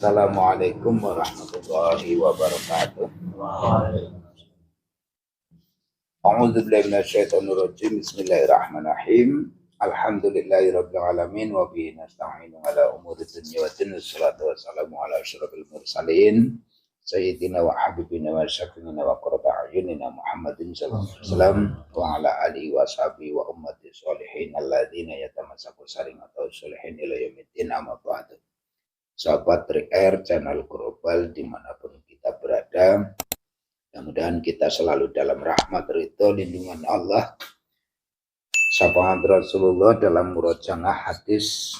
Assalamualaikum warahmatullahi wabarakatuh. A'udzubillahi minasyaitonirrajim. Bismillahirrahmanirrahim. Alhamdulillahirabbil alamin wa bihi nasta'inu ala umuri dunya wa din. Wassalatu wassalamu ala asyrofil mursalin sayyidina wa habibina wa syafiina wa qurrata a'yunina Muhammadin sallallahu alaihi wasallam wa ala alihi wa sahbihi wa ummati sholihin alladzina yatamassaku saringata sholihin ila yaumiddin, amma ba'du. Sahabat Trik Air channel global dimanapun kita berada, mudah-mudahan kita selalu dalam rahmat ridho lindungan Allah, syafaat Rasulullah dalam murojaah hadis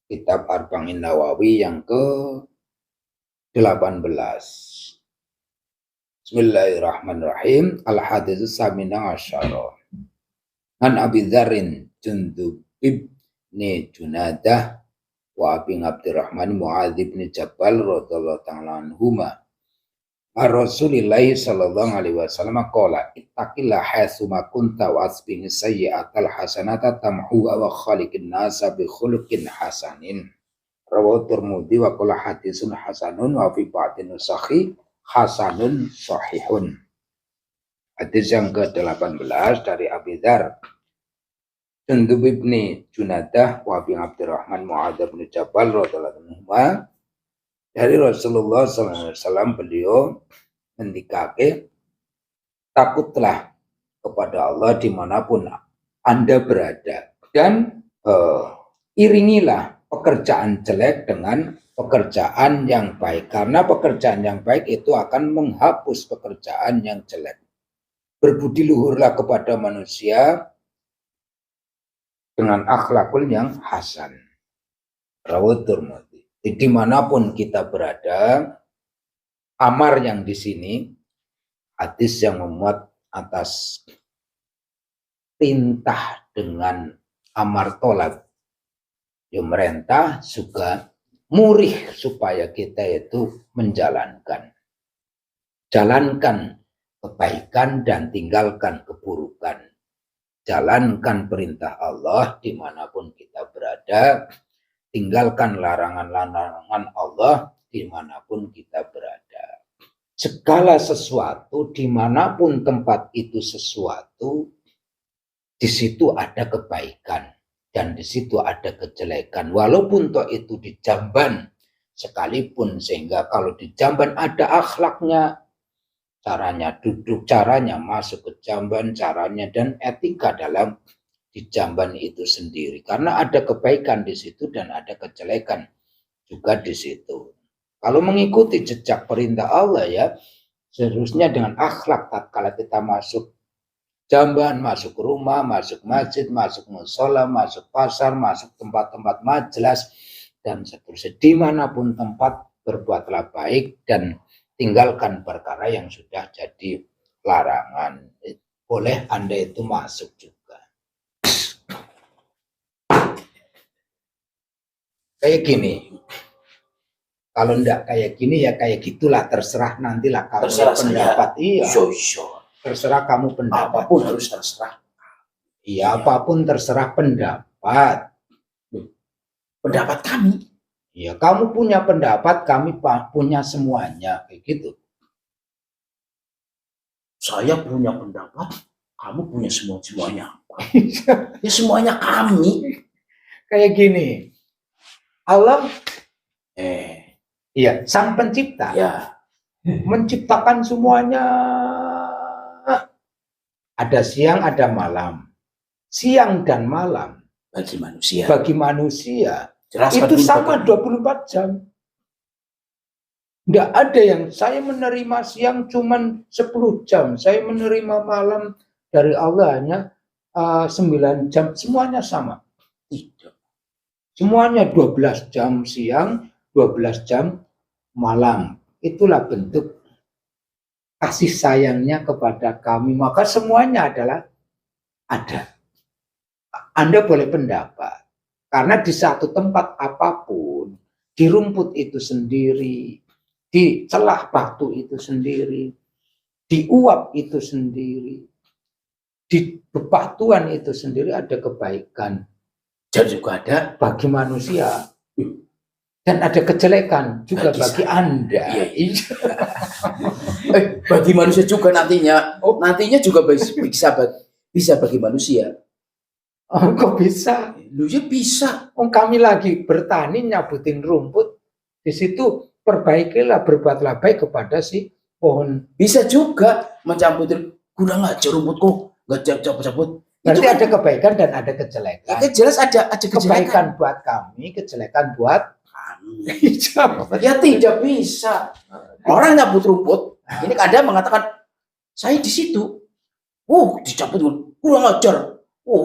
kitab Arba'in Nawawi yang ke-18. Bismillahirrahmanirrahim. Al-hadis samina asyara an Abi Dzarrin Jundub ibni Junadah wa Abi Abdurrahman Mu'adz bin Jabal radhiyallahu ta'ala anhuma Rasulullah sallallahu alaihi wasallam qala ittaqillah haitsuma kunta wa asbih sayyi'atal hasanata tamhuha wa khaliqin nasa bi khuluqin hasanin. Rawahu Tirmidzi wa qala hadisun hasanun wa fi ba'din nusakhi hasanun sahihun. Hadis yang ke-18 dari Abi Dzar Jundub ibni Junadah wa Abi Abdurrahman Mu'adz bin Jabal radhiyallahu anhu dari Rasulullah SAW, beliau mendikake, takutlah kepada Allah dimanapun Anda berada dan iringilah pekerjaan jelek dengan pekerjaan yang baik, karena pekerjaan yang baik itu akan menghapus pekerjaan yang jelek. Berbudi luhurlah kepada manusia dengan akhlakul yang hasan. Rawahu Tirmidzi. Dimanapun kita berada, amar yang di sini hadis yang memuat atas perintah dengan amar tolak. Ya merintah juga murih supaya kita itu menjalankan. Jalankan kebaikan dan tinggalkan keburukan. Jalankan perintah Allah dimanapun kita berada, tinggalkan larangan-larangan Allah dimanapun kita berada. Segala sesuatu dimanapun tempat itu sesuatu, di situ ada kebaikan dan di situ ada kejelekan. Walaupun toh itu di Jamban sekalipun, sehingga kalau di Jamban ada akhlaknya, caranya duduk, caranya masuk ke Jamban, caranya dan etika dalam di Jamban itu sendiri. Karena ada kebaikan di situ dan ada kejelekan juga di situ. Kalau mengikuti jejak perintah Allah ya, seharusnya dengan akhlak tatkala kita masuk Jamban, masuk rumah, masuk masjid, masuk mushola, masuk pasar, masuk tempat-tempat majelis dan seterusnya. Dimanapun tempat, berbuatlah baik dan tinggalkan perkara yang sudah jadi larangan. Boleh Anda itu masuk juga. Kayak gini. Kalau enggak kayak gini ya kayak gitulah, terserah nantilah kamu pendapat. Iya. Terserah kamu pendapat. Apapun harus terserah. Iya, apapun terserah pendapat. Pendapat kami. Ya, kamu punya pendapat, kami punya semuanya, kayak gitu. Saya punya pendapat, kamu punya semuanya. Ya semuanya kami. Kayak gini. Allah, iya, Sang Pencipta, ya, menciptakan semuanya. Ada siang, ada malam. Siang dan malam bagi manusia. Bagi manusia. Jelas itu sama 24 jam. Enggak ada yang saya menerima siang cuman 10 jam, saya menerima malam dari Allah hanya 9 jam, semuanya sama. Tidak. Semuanya 12 jam siang, 12 jam malam. Itulah bentuk kasih sayangnya kepada kami. Maka semuanya adalah ada. Anda boleh pendapat. Karena di satu tempat apapun, di rumput itu sendiri, di celah batu itu sendiri, di uap itu sendiri, di bebatuan itu sendiri ada kebaikan. Dan juga ada bagi manusia. Dan ada kejelekan juga bagi saya. Anda. Iya. Bagi manusia juga nantinya. Nantinya juga bisa bagi manusia. Oh, kok bisa? Lu ya bisa. Oh, kami lagi bertani nyabutin rumput. Di situ perbaikilah, berbuatlah baik kepada si pohon. Bisa juga mencamputin kurang aja rumputku, nggak cabut-cabut. Berarti Itu ada kebaikan dan ada kejelekan. ya, jelas ada kejelekan. Kebaikan buat kami, kejelekan buat kami. Ya tidak bisa. Orang nyabut rumput, ini kadang mengatakan saya di situ. Dicabut kurang ajar.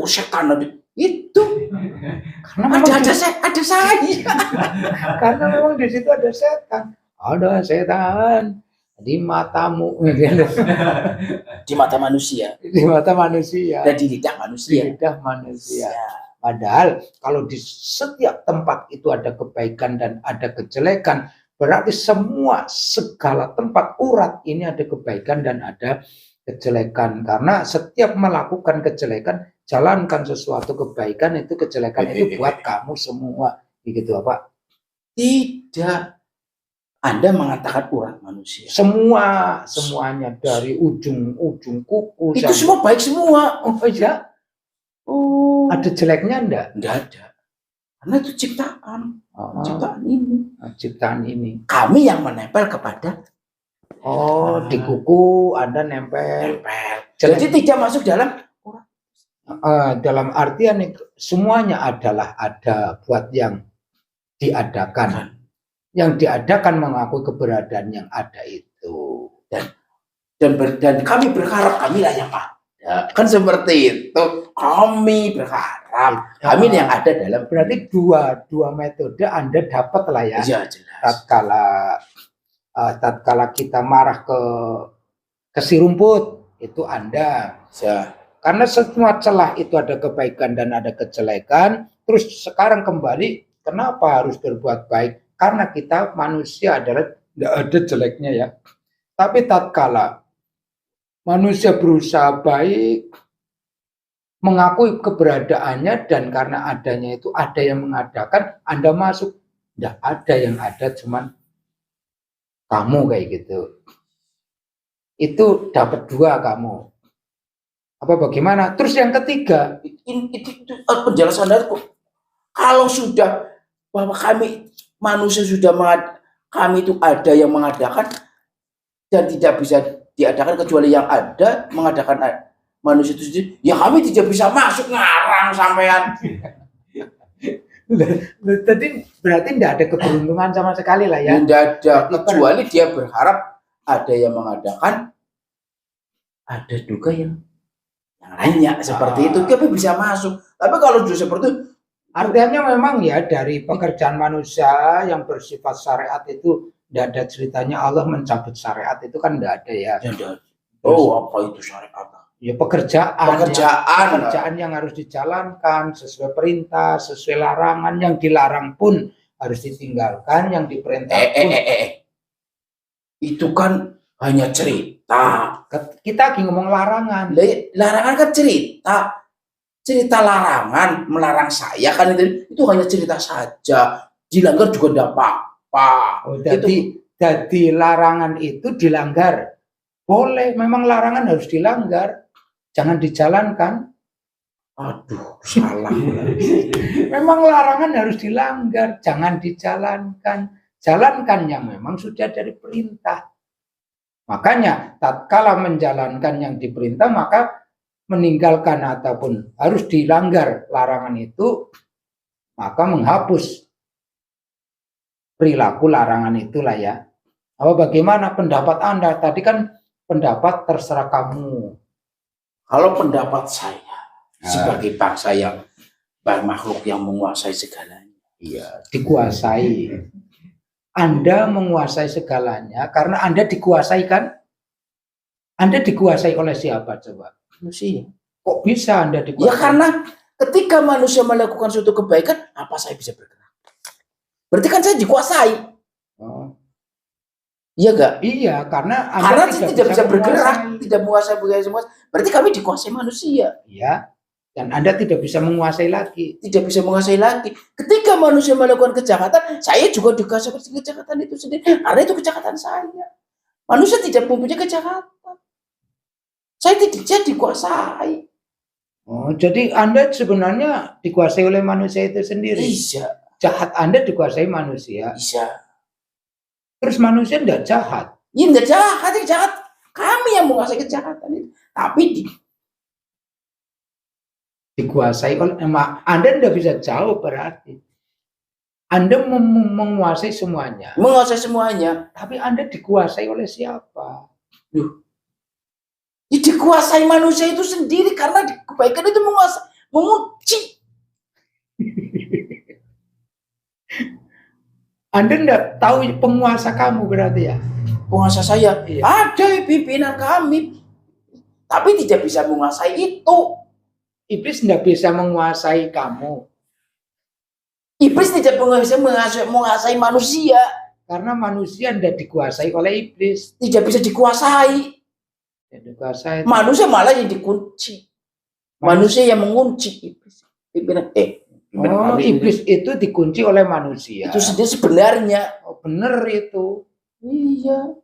Setan ada. Itu. Karena ada saya. Karena memang di situ ada setan. Ada setan di matamu. Di mata manusia. Di mata manusia. Dan di lidah manusia. Di lidah manusia. Padahal kalau di setiap tempat itu ada kebaikan dan ada kejelekan, berarti segala tempat urat ini ada kebaikan dan ada kejelekan. Karena setiap melakukan kejelekan, jalankan sesuatu kebaikan, itu kejelekan itu buat kamu semua. Begitu apa? Tidak. Anda mengatakan urat manusia. Semuanya dari ujung kuku. Itu semua baik semua. Oh iya. Oh. Ada jeleknya enggak? Enggak ada. Karena itu ciptaan. Ciptaan ini. Kami yang menempel kepada. Di kuku Anda nempel. Jadi tidak masuk dalam dalam artian semuanya ada buat yang diadakan. Yang diadakan mengakui keberadaan yang ada itu. Dan kami berharap kamilah yang ada. Kan seperti itu. Kami berharap kami yang ada dalam. Berarti dua metode Anda dapat lah ya. Iya, jelas. Tatkala kita marah ke si rumput, itu Anda. Ya. Karena semua celah itu ada kebaikan dan ada kejelekan. Terus sekarang kembali, kenapa harus berbuat baik? Karena kita manusia adalah tidak ada jeleknya ya. Tapi tatkala manusia berusaha baik, mengakui keberadaannya, dan karena adanya itu ada yang mengadakan, Anda masuk. Tidak ada yang ada, cuman kamu kayak gitu. Itu dapat dua kamu. Apa bagaimana? Terus yang ketiga, itu penjelasan dari kalau sudah bahwa kami manusia sudah kami itu ada yang mengadakan dan tidak bisa diadakan kecuali yang ada mengadakan manusia itu sendiri, ya kami tidak bisa masuk ngarang sampean. Tadi berarti tidak ada keberuntungan sama sekali lah ya. Tidak ada, kecuali dia berharap ada yang mengadakan, ada juga yang lainnya seperti itu, tapi bisa masuk. Tapi kalau sudah seperti itu, artinya memang ya dari pekerjaan manusia yang bersifat syariat itu tidak ada ceritanya Allah mencabut syariat itu kan tidak ada ya. Apa itu syariat? Ya pekerjaan yang harus dijalankan sesuai perintah, sesuai larangan. Yang dilarang pun harus ditinggalkan, yang diperintah pun. Itu kan hanya cerita. Kita lagi ngomong larangan. Larangan kan cerita larangan, melarang saya kan itu hanya cerita saja. Dilanggar juga tidak apa-apa. Jadi larangan itu dilanggar. Boleh, memang larangan harus dilanggar. Jangan dijalankan. Aduh, salah. Memang larangan harus dilanggar, jangan dijalankan. Jalankan yang memang sudah dari perintah. Makanya tatkala menjalankan yang diperintah, maka meninggalkan ataupun harus dilanggar larangan itu, maka menghapus perilaku larangan itulah ya. Bagaimana pendapat Anda? Tadi kan pendapat terserah kamu. Kalau pendapat saya sebagai bangsa yang makhluk yang menguasai segalanya. Iya, dikuasai. Anda menguasai segalanya karena Anda dikuasai kan? Anda dikuasai oleh siapa coba? Manusia. Kok bisa Anda dikuasai? Ya karena ketika manusia melakukan suatu kebaikan, apa saya bisa bergerak? Berarti kan saya dikuasai. Iya enggak? Iya, karena Anda tidak bisa bergerak, tidak menguasai semua. Berarti kami dikuasai manusia. Iya. Dan Anda tidak bisa menguasai lagi. Tidak bisa menguasai lagi. Ketika manusia melakukan kejahatan, saya juga seperti kejahatan itu sendiri. Karena itu kejahatan saya. Manusia tidak mempunyai kejahatan. Saya tidak bisa dikuasai. Oh, jadi Anda sebenarnya dikuasai oleh manusia itu sendiri. Bisa. Jahat Anda dikuasai manusia. Bisa. Terus manusia tidak jahat. Ya tidak jahat, yang jahat. Kami yang menguasai kejahatan itu. Tapi dikuasai oleh Anda tidak bisa jauh berarti. Anda menguasai semuanya. menguasai semuanya. Tapi Anda dikuasai oleh siapa? Ya, dikuasai manusia itu sendiri karena kebaikan itu menguji. Anda tidak tahu penguasa kamu berarti ya? Penguasa saya. Iya. Ada pimpinan kami. Tapi tidak bisa menguasai itu. Iblis tidak bisa menguasai kamu. Iblis tidak bisa menguasai manusia. Karena manusia tidak dikuasai oleh iblis. Tidak bisa dikuasai. Tidak dikuasai. Manusia malah yang dikunci. Manusia yang mengunci iblis. Iblis itu dikunci oleh manusia. Itu sendiri sebenarnya. Oh, benar itu. Iya.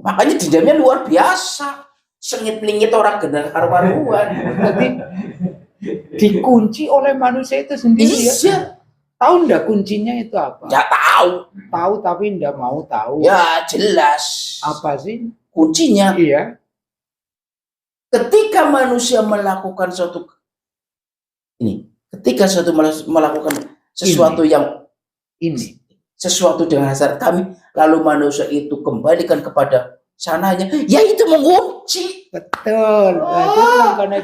Makanya dendamnya luar biasa. Sengit-lingit orang genar karu-karuan. Jadi dikunci oleh manusia itu sendiri ya. Iya. Tahu enggak kuncinya itu apa? Nggak tahu. Tahu tapi enggak mau tahu. Ya jelas. Apa sih? Kuncinya. Iya. Ketika manusia melakukan melakukan sesuatu yang Ini. sesuatu dengan hasrat kami, lalu manusia itu kembalikan kepada sananya, ya itu mengunci. Betul. Itu karena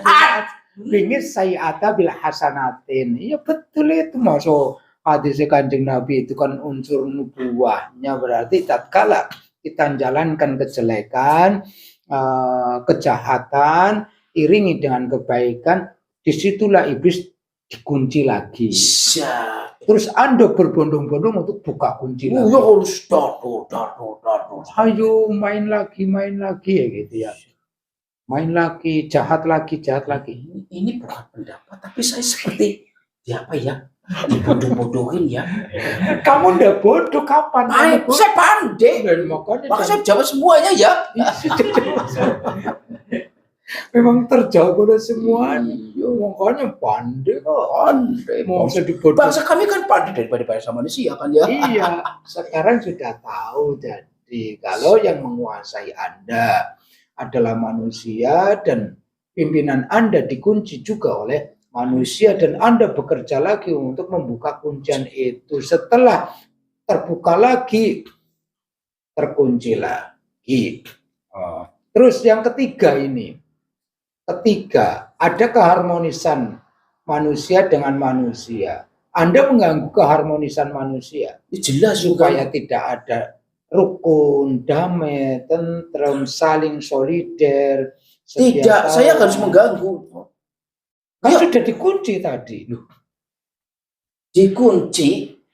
ingin saya ada bila hasanatin. Iya betul itu masuk hadis Kanjeng Nabi itu kan unsur nubuahnya, berarti tatkala kita menjalankan kejelekan, kejahatan iringi dengan kebaikan, disitulah iblis dikunci lagi. Terus Anda berbondong-bondong untuk buka kunci lagi. Ya harus Ayo main lagi ya gitu ya. Main lagi, jahat lagi. Ini bukan pendapat, tapi saya seperti apa ya? Dibodoh-bodohin ya. Kamu udah bodoh kapan? Saya pandai. Maka saya jawab semuanya ya. Memang terjawab oleh semuanya. Makanya pandai kok. Mau usah dibodoh. Bangsa kami kan pandai daripada bahasa manusia kan ya. Iya, sekarang sudah tahu. Jadi kalau yang menguasai Anda adalah manusia dan pimpinan Anda dikunci juga oleh manusia dan Anda bekerja lagi untuk membuka kuncian itu. Setelah terbuka lagi, terkunci lagi. Terus yang ketiga ini. Ada keharmonisan manusia dengan manusia. Anda mengganggu keharmonisan manusia. Jelas supaya tidak ada rukun, damai, tentrem, saling solider. Tidak, saya harus mengganggu. Kan sudah dikunci tadi. Dikunci,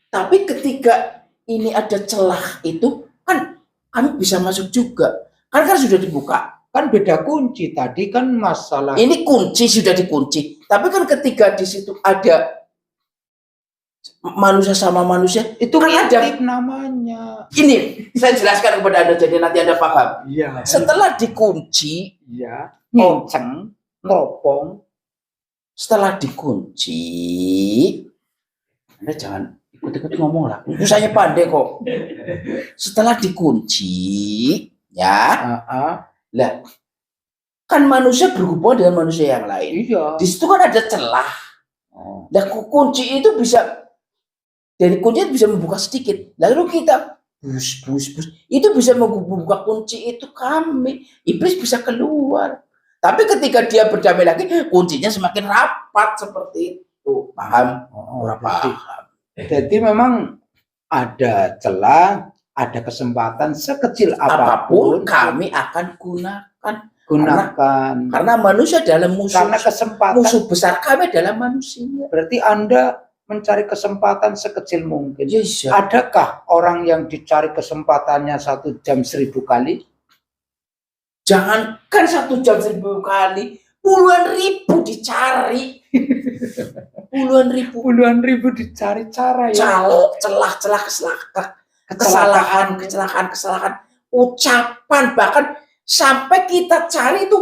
tapi ketika ini ada celah itu, kan kami bisa masuk juga. Kan sudah dibuka. Kan beda kunci tadi kan masalah. Ini kunci sudah dikunci, tapi kan ketika di situ ada manusia sama manusia itu kan ada namanya. Ini saya jelaskan kepada Anda jadi nanti Anda paham. Iya. Setelah dikunci, ya, ngenceng, ngeropong. Setelah dikunci, Anda jangan ikut-ikut ngomong lah. Saya pandai kok. Setelah dikunci, ya. Lah, kan manusia berhubungan dengan manusia yang lain. Iya. Di situ kan ada celah. Nah, kunci itu bisa dari kunci itu bisa membuka sedikit. Lalu kita bus. Itu bisa membuka kunci itu kami. Iblis bisa keluar. Tapi ketika dia berdamai lagi, kuncinya semakin rapat seperti itu. Paham? Paham. Jadi memang ada celah. Ada kesempatan sekecil apapun kami akan gunakan. Karena manusia dalam musuh besar kami adalah manusia. Berarti Anda mencari kesempatan sekecil mungkin. Yes, ya. Adakah orang yang dicari kesempatannya 1 jam 1000 kali? Jangankan 1 jam 1000 kali, puluhan ribu dicari. Puluhan ribu. Puluhan ribu dicari cara ya. Celah-celah kesalahan, ucapan, bahkan sampai kita cari itu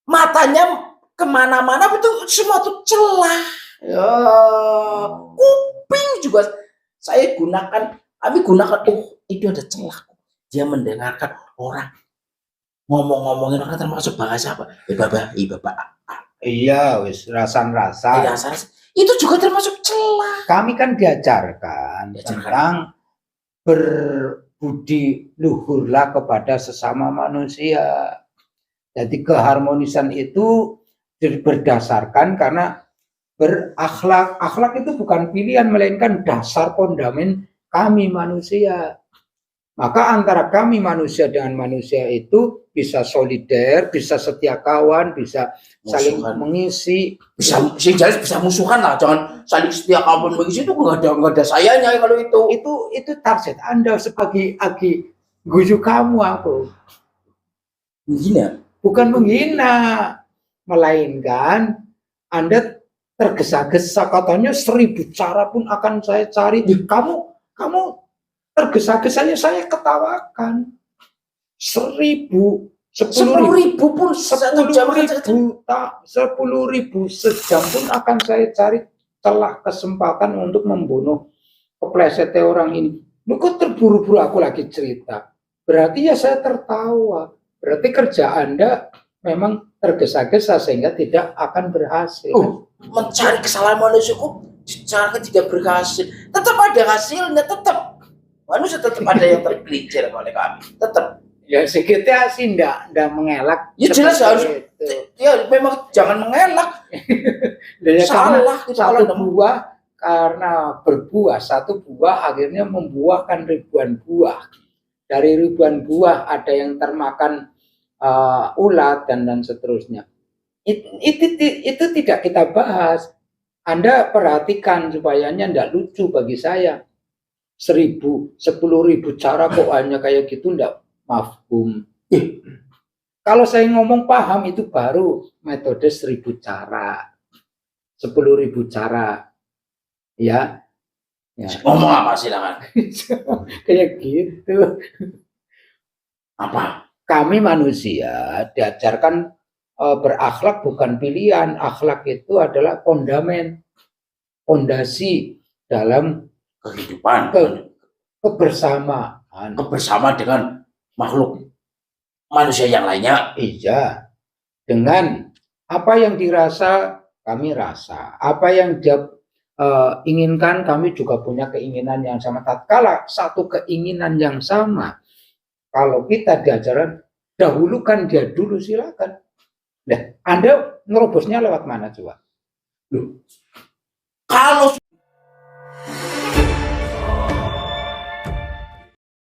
matanya kemana-mana itu semua tuh celah. Ya, kuping juga kami gunakan. Oh, itu ada celah. Dia mendengarkan orang ngomongin orang termasuk bahasa apa? Bapak. Iya, wis rasan-rasan. Itu juga termasuk celah. Kami kan diajarkan tentang berbudi luhurlah kepada sesama manusia. Jadi keharmonisan itu berdasarkan karena berakhlak. Akhlak itu bukan pilihan, melainkan dasar fondamen kami manusia. Maka antara kami manusia dengan manusia itu bisa solider, bisa setia kawan, bisa saling mengisi, bisa musuhan lah, jangan saling setia kawan mengisi. Itu nggak ada sayanya kalau itu target Anda sebagai agi guyu kamu aku. Menghina, bukan menghina, melainkan Anda tergesa-gesa, katanya 1000 cara pun akan saya cari. Kamu tergesa-gesanya saya ketawakan. 10.000, 10.000 pun 10.000 sejam pun akan saya cari celah kesempatan untuk membunuh keplesetnya orang ini. Lu kok terburu-buru aku lagi cerita? Berarti ya saya tertawa. Berarti kerja Anda memang tergesa-gesa sehingga tidak akan berhasil. Mencari kesalahan manusia kok cara tidak berhasil. Tetap ada hasilnya, tetap. Manusia tetap ada yang tergelincir oleh kami. Tetap. Ya sekitar sih enggak mengelak. Ya jelas harus. Ya memang jangan mengelak. Salah karena berbuah satu buah akhirnya membuahkan ribuan buah. Dari ribuan buah ada yang termakan ulat dan seterusnya. Itu tidak kita bahas. Anda perhatikan supaya tidak lucu bagi saya. 10.000, 10.000 cara kok hanya kayak gitu, tidak mafhum. Kalau saya ngomong paham itu baru metode 1000 cara, 10.000 cara, ya. Ngomong apa silakan? Kayak gitu. Apa? Kami manusia diajarkan berakhlak bukan pilihan. Akhlak itu adalah fondasi dalam kehidupan, kebersamaan dengan makhluk manusia yang lainnya. Iya, dengan apa yang dirasa kami rasa, apa yang dia inginkan kami juga punya keinginan yang sama. Tatkala satu keinginan yang sama, kalau kita diajarkan dahulukan dia dulu, silakan. Nah, Anda nerobosnya lewat mana coba? Kalau